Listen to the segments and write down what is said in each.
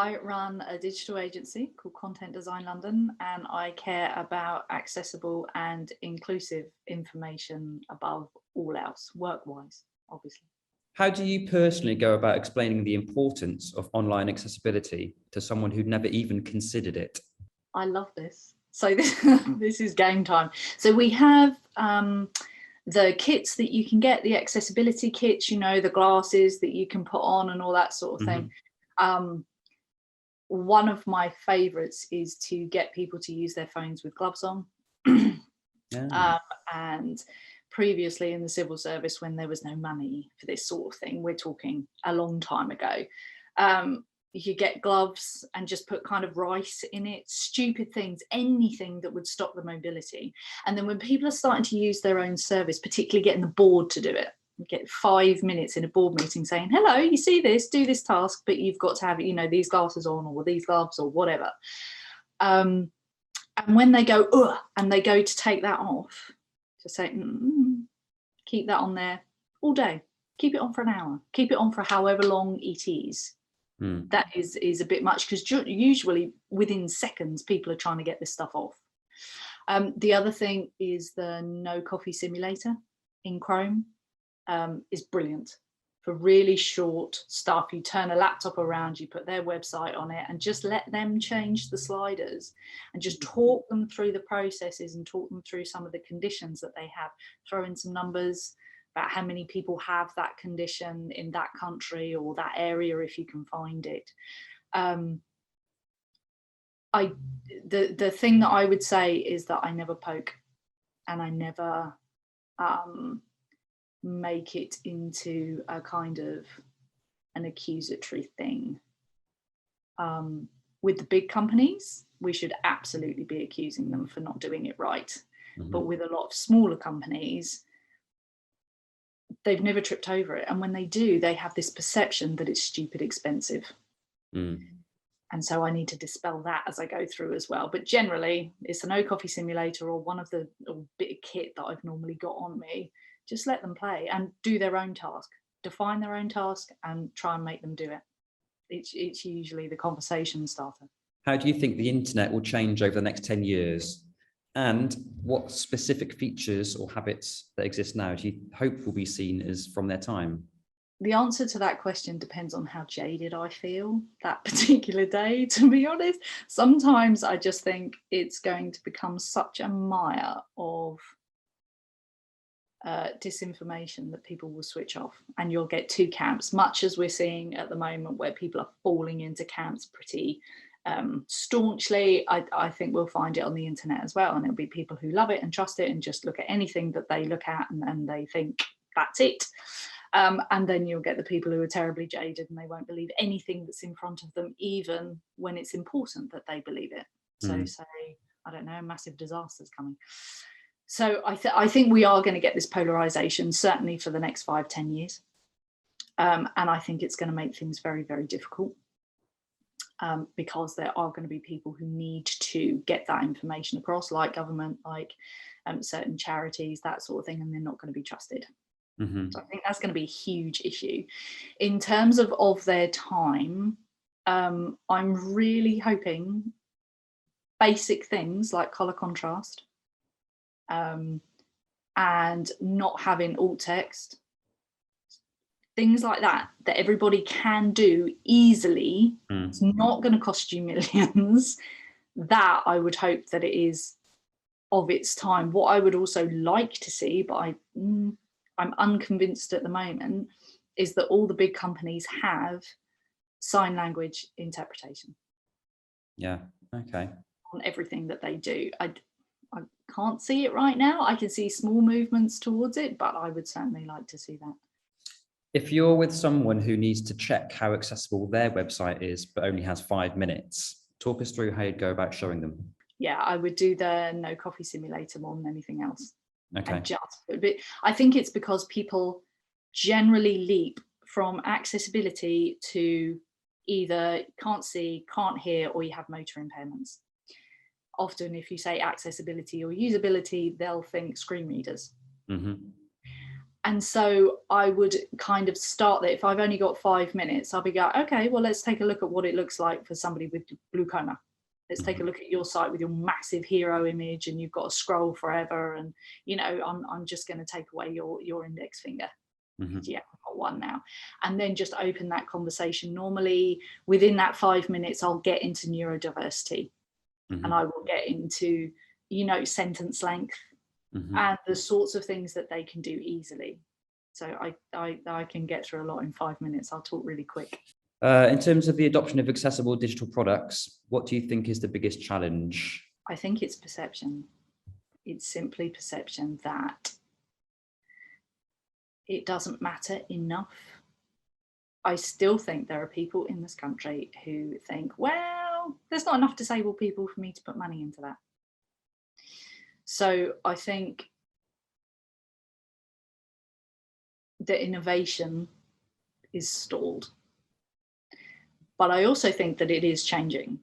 I run a digital agency called Content Design London, and I care about accessible and inclusive information above all else, work-wise, obviously. How do you personally go about explaining the importance of online accessibility to someone who'd never even considered it? I love this. So this is game time. So we have the kits that you can get, the accessibility kits, you know, the glasses that you can put on and all that sort of thing. One of my favorites is to get people to use their phones with gloves on. And previously in the civil service, when there was no money for this sort of thing, we're talking a long time ago, you could get gloves and just put kind of rice in it, stupid things, anything that would stop the mobility. And then when people are starting to use their own service, particularly getting the board to do it, you get 5 minutes in a board meeting saying, hello, you see this, do this task, but you've got to have, you know, these glasses on or these gloves or whatever. And when they go, ugh, and they go to take that off, to say, keep that on there all day, keep it on for an hour, keep it on for however long it is. That is a bit much, because usually within seconds people are trying to get this stuff off. The other thing is the no coffee simulator in Chrome is brilliant for really short stuff. You turn a laptop around, you put their website on it, and just let them change the sliders and just talk them through the processes and talk them through some of the conditions that they have. Throw in some numbers about how many people have that condition in that country or that area if you can find it. The thing that I would say is that I never poke, and I never make it into a kind of an accusatory thing. With the big companies, we should absolutely be accusing them for not doing it right. But with a lot of smaller companies, they've never tripped over it. And when they do, they have this perception that it's stupid expensive. And so I need to dispel that as I go through as well. But generally, it's a no coffee simulator or one of the bit of kit that I've normally got on me. Just let them play and do their own task, define their own task and try and make them do it. It's usually the conversation starter. How do you think the internet will change over the next 10 years? And what specific features or habits that exist now do you hope will be seen as from their time? The answer to that question depends on how jaded I feel that particular day, to be honest. Sometimes I just think it's going to become such a mire of disinformation that people will switch off, and you'll get two camps, much as we're seeing at the moment where people are falling into camps pretty staunchly. I think we'll find it on the internet as well, and it'll be people who love it and trust it and just look at anything that they look at and they think that's it. And then you'll get the people who are terribly jaded and they won't believe anything that's in front of them, even when it's important that they believe it. So say, I don't know, a massive disaster's coming. So I think we are going to get this polarization, certainly for the next 5-10 years. And I think it's going to make things very, very difficult because there are going to be people who need to get that information across, like government, like certain charities, that sort of thing, and they're not going to be trusted. So I think that's going to be a huge issue. In terms of their time, I'm really hoping basic things like color contrast and not having alt text, things like that everybody can do easily. It's not going to cost you millions. That I would hope that it is of its time. What I would also like to see, but I'm unconvinced at the moment, is that all the big companies have sign language interpretation. Yeah, okay. On everything that they do. I can't see it right now. I can see small movements towards it, but I would certainly like to see that. If you're with someone who needs to check how accessible their website is, but only has 5 minutes, talk us through how you'd go about showing them. Yeah, I would do the no coffee simulator more than anything else. Okay. But I think it's because people generally leap from accessibility to either can't see, can't hear, or you have motor impairments. Often if you say accessibility or usability, they'll think screen readers. And so I would kind of start there. If I've only got 5 minutes, I'll be going, okay, well, let's take a look at what it looks like for somebody with glaucoma. Let's take a look at your site with your massive hero image, and you've got to scroll forever. And, I'm just going to take away your index finger. Yeah, I've got one now. And then just open that conversation. Normally within that 5 minutes, I'll get into neurodiversity, and I will get into, sentence length, and the sorts of things that they can do easily. So I can get through a lot in 5 minutes. I'll talk really quick. In terms of the adoption of accessible digital products, what do you think is the biggest challenge? I think it's perception. It's simply perception that it doesn't matter enough. I still think there are people in this country who think, well, there's not enough disabled people for me to put money into that. So I think the innovation is stalled. But I also think that it is changing.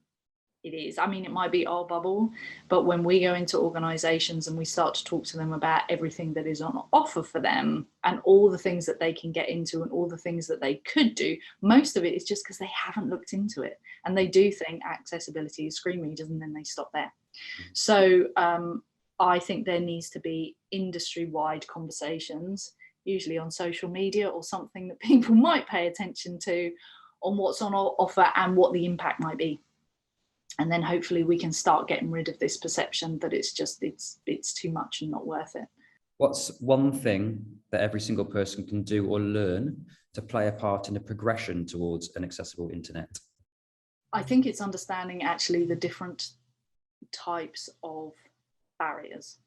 It is. I mean, it might be our bubble, but when we go into organizations and we start to talk to them about everything that is on offer for them and all the things that they can get into and all the things that they could do, most of it is just because they haven't looked into it. And they do think accessibility is screen readers, and then they stop there. So I think there needs to be industry-wide conversations, usually on social media or something that people might pay attention to, on what's on offer and what the impact might be. And then hopefully we can start getting rid of this perception that it's too much and not worth it. What's one thing that every single person can do or learn to play a part in a progression towards an accessible internet? I think it's understanding actually the different types of barriers.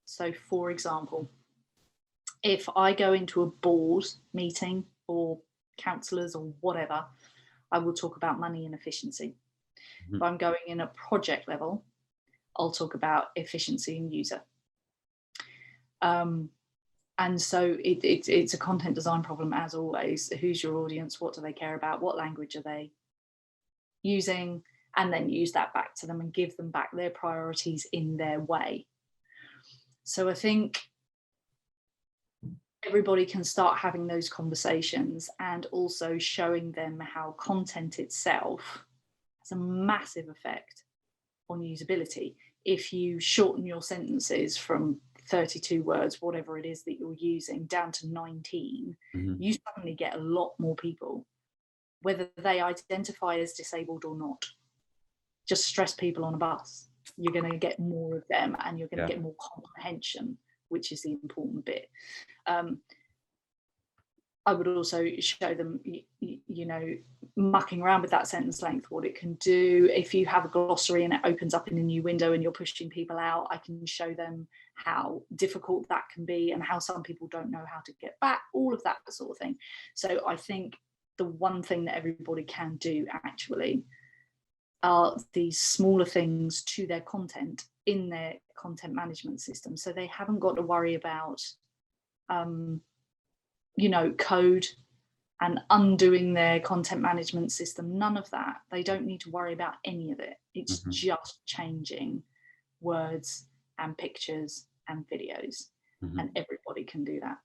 So for example, if I go into a board meeting or councillors or whatever, I will talk about money and efficiency. If I'm going in at project level, I'll talk about efficiency and user. And so it's a content design problem, as always. Who's your audience? What do they care about? What language are they using? And then use that back to them and give them back their priorities in their way. So I think everybody can start having those conversations, and also showing them how content itself has a massive effect on usability. If you shorten your sentences from 32 words, whatever it is that you're using, down to 19, you suddenly get a lot more people, whether they identify as disabled or not. Just stress people on a bus. You're going to get more of them, and you're going to get more comprehension, which is the important bit. I would also show them, mucking around with that sentence length, what it can do. If you have a glossary and it opens up in a new window and you're pushing people out, I can show them how difficult that can be and how some people don't know how to get back, all of that sort of thing. So I think the one thing that everybody can do actually are these smaller things to their content in their content management system. So they haven't got to worry about code and undoing their content management system. None of that. They don't need to worry about any of it. It's just changing words and pictures and videos, and everybody can do that.